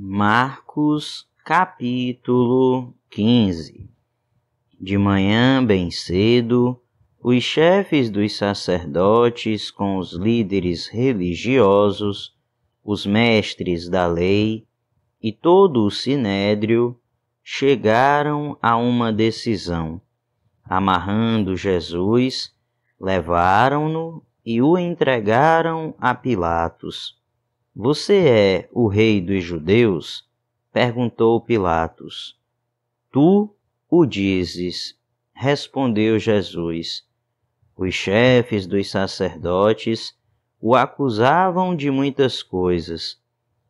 Marcos capítulo 15. De manhã bem cedo, os chefes dos sacerdotes com os líderes religiosos, os mestres da lei e todo o sinédrio chegaram a uma decisão. Amarrando Jesus, levaram-no e o entregaram a Pilatos. "Você é o rei dos judeus?" perguntou Pilatos. "Tu o dizes", respondeu Jesus. Os chefes dos sacerdotes o acusavam de muitas coisas.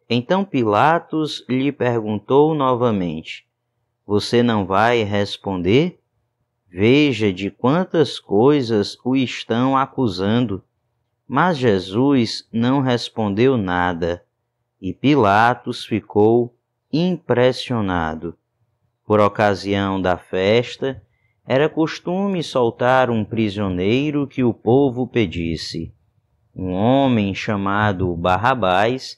Então Pilatos lhe perguntou novamente: "Você não vai responder? Veja de quantas coisas o estão acusando." Mas Jesus não respondeu nada, e Pilatos ficou impressionado. Por ocasião da festa, era costume soltar um prisioneiro que o povo pedisse. Um homem chamado Barrabás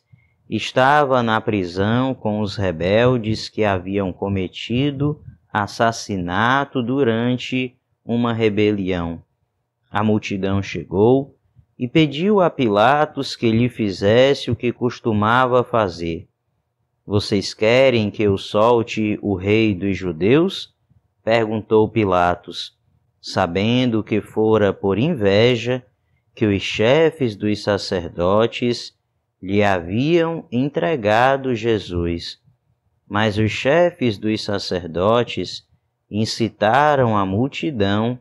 estava na prisão com os rebeldes que haviam cometido assassinato durante uma rebelião. A multidão chegou e pediu a Pilatos que lhe fizesse o que costumava fazer. "Vocês querem que eu solte o rei dos judeus?" perguntou Pilatos, sabendo que fora por inveja que os chefes dos sacerdotes lhe haviam entregado Jesus. Mas os chefes dos sacerdotes incitaram a multidão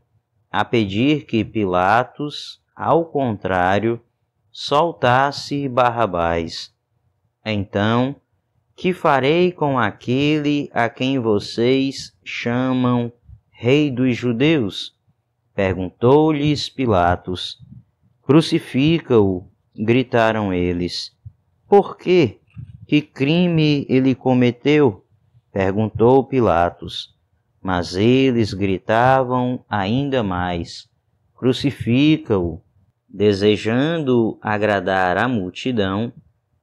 a pedir que Pilatos, ao contrário, soltasse Barrabás. "Então, que farei com aquele a quem vocês chamam Rei dos Judeus?" perguntou-lhes Pilatos. "Crucifica-o", gritaram eles. "Por quê? Que crime ele cometeu?" perguntou Pilatos. Mas eles gritavam ainda mais: "Crucifica-o!" Desejando agradar a multidão,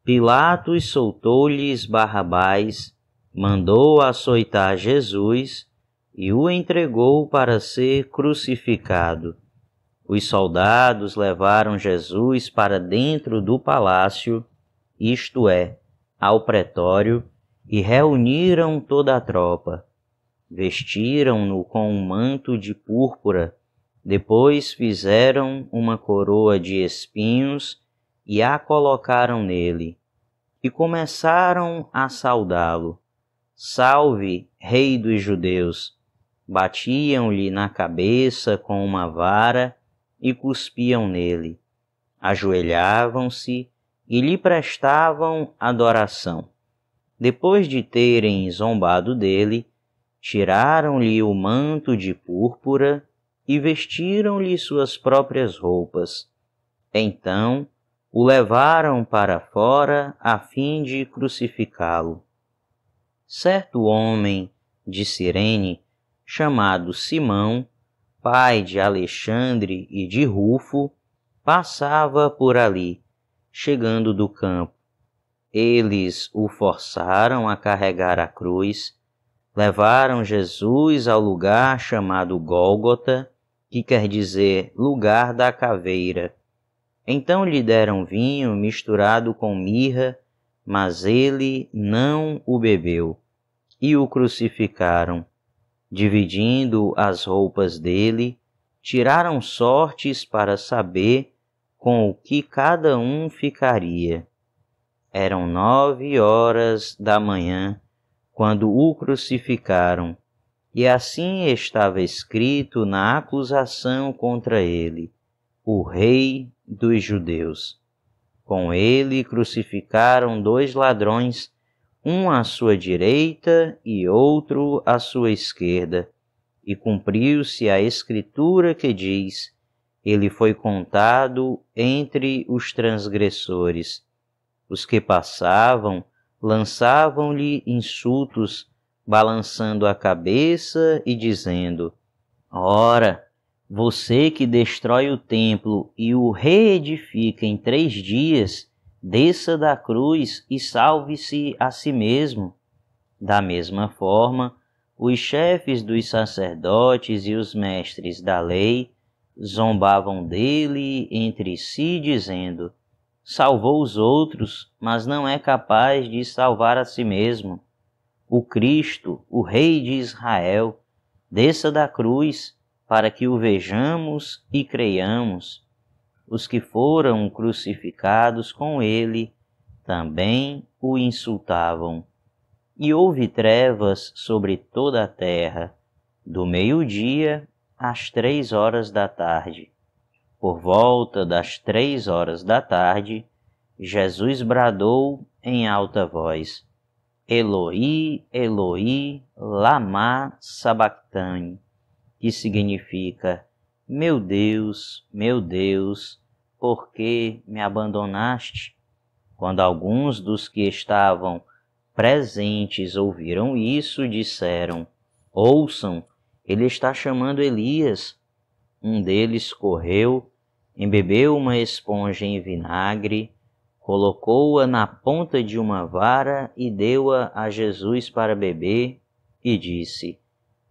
Pilatos soltou-lhes Barrabás, mandou açoitar Jesus e o entregou para ser crucificado. Os soldados levaram Jesus para dentro do palácio, isto é, ao pretório, e reuniram toda a tropa. Vestiram-no com um manto de púrpura. Depois fizeram uma coroa de espinhos e a colocaram nele, e começaram a saudá-lo. "Salve, Rei dos Judeus!" Batiam-lhe na cabeça com uma vara e cuspiam nele. Ajoelhavam-se e lhe prestavam adoração. Depois de terem zombado dele, tiraram-lhe o manto de púrpura e vestiram-lhe suas próprias roupas. Então o levaram para fora a fim de crucificá-lo. Certo homem de Cirene, chamado Simão, pai de Alexandre e de Rufo, passava por ali, chegando do campo. Eles o forçaram a carregar a cruz, levaram Jesus ao lugar chamado Gólgota, que quer dizer lugar da caveira. Então lhe deram vinho misturado com mirra, mas ele não o bebeu, e o crucificaram. Dividindo as roupas dele, tiraram sortes para saber com o que cada um ficaria. Eram 9 horas da manhã, quando o crucificaram, e assim estava escrito na acusação contra ele: "O Rei dos Judeus." Com ele crucificaram 2 ladrões, um à sua direita e outro à sua esquerda. E cumpriu-se a escritura que diz: "Ele foi contado entre os transgressores." Os que passavam lançavam-lhe insultos, balançando a cabeça e dizendo: "Ora, você que destrói o templo e o reedifica em 3 dias, desça da cruz e salve-se a si mesmo. Da mesma forma, os chefes dos sacerdotes e os mestres da lei zombavam dele entre si, dizendo: salvou os outros, mas não é capaz de salvar a si mesmo. O Cristo, o Rei de Israel, desça da cruz para que o vejamos e creiamos. Os que foram crucificados com ele também o insultavam. E houve trevas sobre toda a terra, do meio-dia às 3 horas da tarde. Por volta das 3 horas da tarde, Jesus bradou em alta voz: Eloi, Eloi, lama sabactani, que significa: meu Deus, por que me abandonaste? Quando alguns dos que estavam presentes ouviram isso, disseram: ouçam, ele está chamando Elias. Um deles correu, embebeu uma esponja em vinagre, colocou-a na ponta de uma vara e deu-a a Jesus para beber, e disse: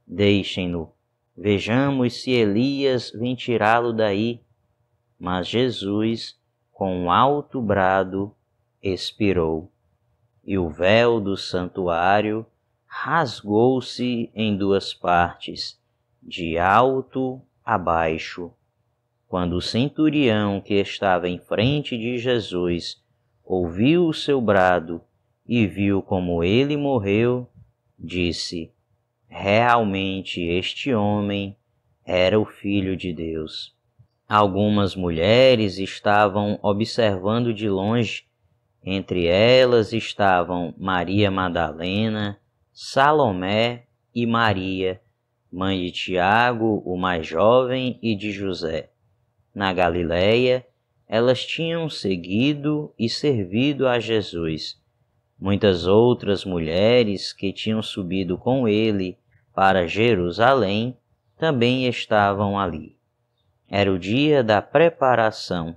deixem-no, vejamos se Elias vem tirá-lo daí. Mas Jesus, com um alto brado, expirou, e o véu do santuário rasgou-se em 2 partes, de alto a baixo. Quando o centurião que estava em frente de Jesus ouviu o seu brado e viu como ele morreu, disse: realmente este homem era o Filho de Deus. Algumas mulheres estavam observando de longe. Entre elas estavam Maria Madalena, Salomé e Maria, mãe de Tiago, o mais jovem, e de José. Na Galiléia, elas tinham seguido e servido a Jesus. Muitas outras mulheres que tinham subido com ele para Jerusalém também estavam ali. Era o dia da preparação,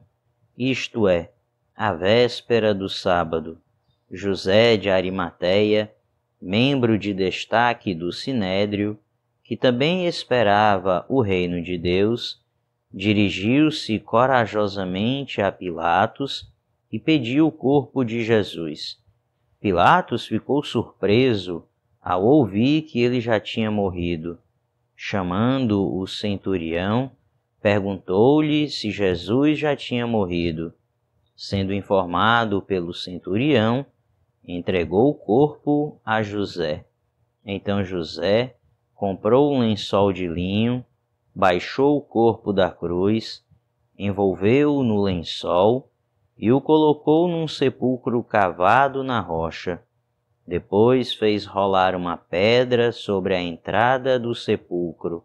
isto é, a véspera do sábado. José de Arimateia, membro de destaque do Sinédrio, que também esperava o reino de Deus, dirigiu-se corajosamente a Pilatos e pediu o corpo de Jesus. Pilatos ficou surpreso ao ouvir que ele já tinha morrido. Chamando o centurião, perguntou-lhe se Jesus já tinha morrido. Sendo informado pelo centurião, entregou o corpo a José. Então José comprou um lençol de linho, baixou o corpo da cruz, envolveu-o no lençol e o colocou num sepulcro cavado na rocha. Depois fez rolar uma pedra sobre a entrada do sepulcro.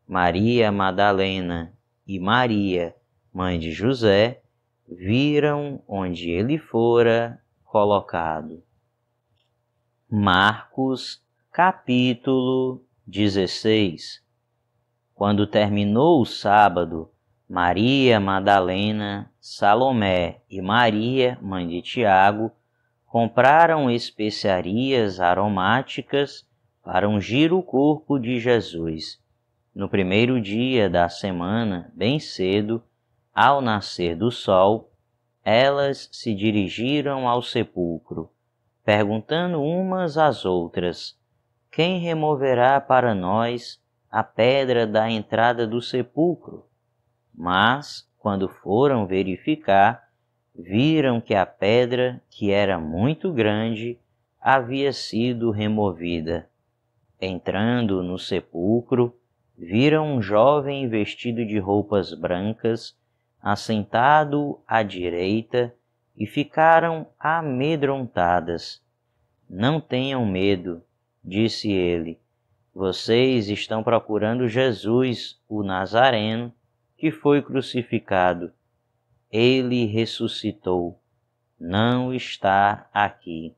Maria Madalena e Maria, mãe de José, viram onde ele fora colocado. Marcos, capítulo 16. Quando terminou o sábado, Maria Madalena, Salomé e Maria, mãe de Tiago, compraram especiarias aromáticas para ungir o corpo de Jesus. No primeiro dia da semana, bem cedo, ao nascer do sol, elas se dirigiram ao sepulcro, perguntando umas às outras: quem removerá para nós a pedra da entrada do sepulcro? Mas, quando foram verificar, viram que a pedra, que era muito grande, havia sido removida. Entrando no sepulcro, viram um jovem vestido de roupas brancas, assentado à direita, e ficaram amedrontadas. Não tenham medo, disse ele. Vocês estão procurando Jesus, o Nazareno, que foi crucificado. Ele ressuscitou. Não está aqui.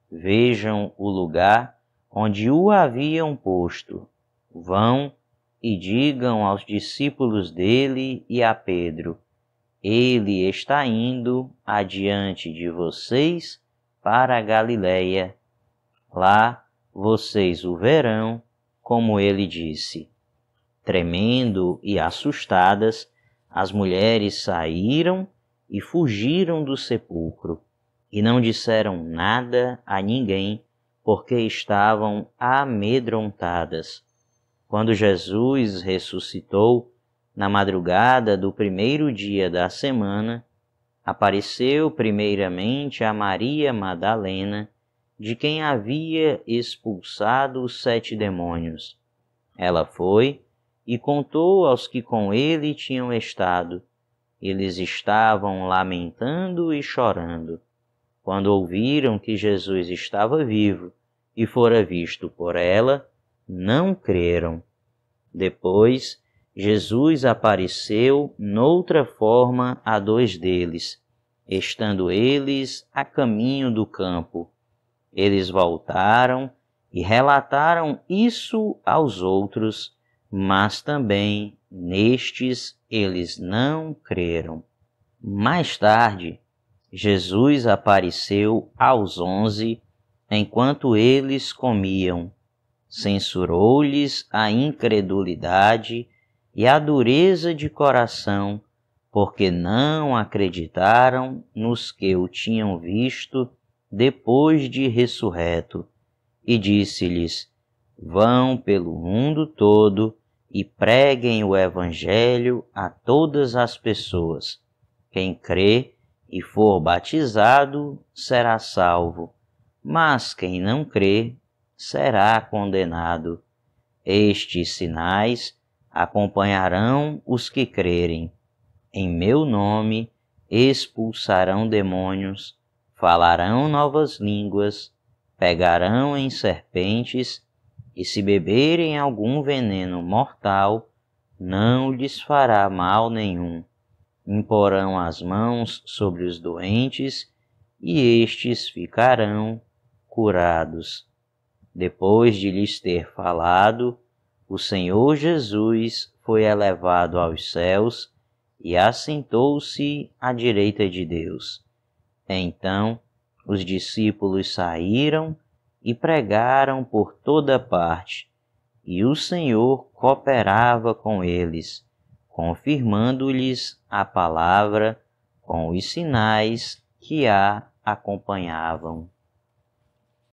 Vejam o lugar onde o haviam posto. Vão e digam aos discípulos dele e a Pedro: ele está indo adiante de vocês para a Galiléia. Lá vocês o verão, como ele disse. Tremendo e assustadas, as mulheres saíram e fugiram do sepulcro, e não disseram nada a ninguém, porque estavam amedrontadas. Quando Jesus ressuscitou, na madrugada do primeiro dia da semana, apareceu primeiramente a Maria Madalena, de quem havia expulsado os 7 demônios. Ela foi e contou aos que com ele tinham estado. Eles estavam lamentando e chorando. Quando ouviram que Jesus estava vivo e fora visto por ela, não creram. Depois, Jesus apareceu noutra forma a 2 deles, estando eles a caminho do campo. Eles voltaram e relataram isso aos outros, mas também nestes eles não creram. Mais tarde, Jesus apareceu aos 11, enquanto eles comiam. Censurou-lhes a incredulidade e a dureza de coração, porque não acreditaram nos que o tinham visto depois de ressurreto. E disse-lhes: Vão pelo mundo todo e preguem o Evangelho a todas as pessoas. Quem crê e for batizado será salvo, mas quem não crê será condenado. Estes sinais acompanharão os que crerem. Em meu nome expulsarão demônios, falarão novas línguas, pegarão em serpentes, e se beberem algum veneno mortal, não lhes fará mal nenhum. Imporão as mãos sobre os doentes, e estes ficarão curados. Depois de lhes ter falado, o Senhor Jesus foi elevado aos céus e assentou-se à direita de Deus. Então, os discípulos saíram e pregaram por toda parte, e o Senhor cooperava com eles, confirmando-lhes a palavra com os sinais que a acompanhavam.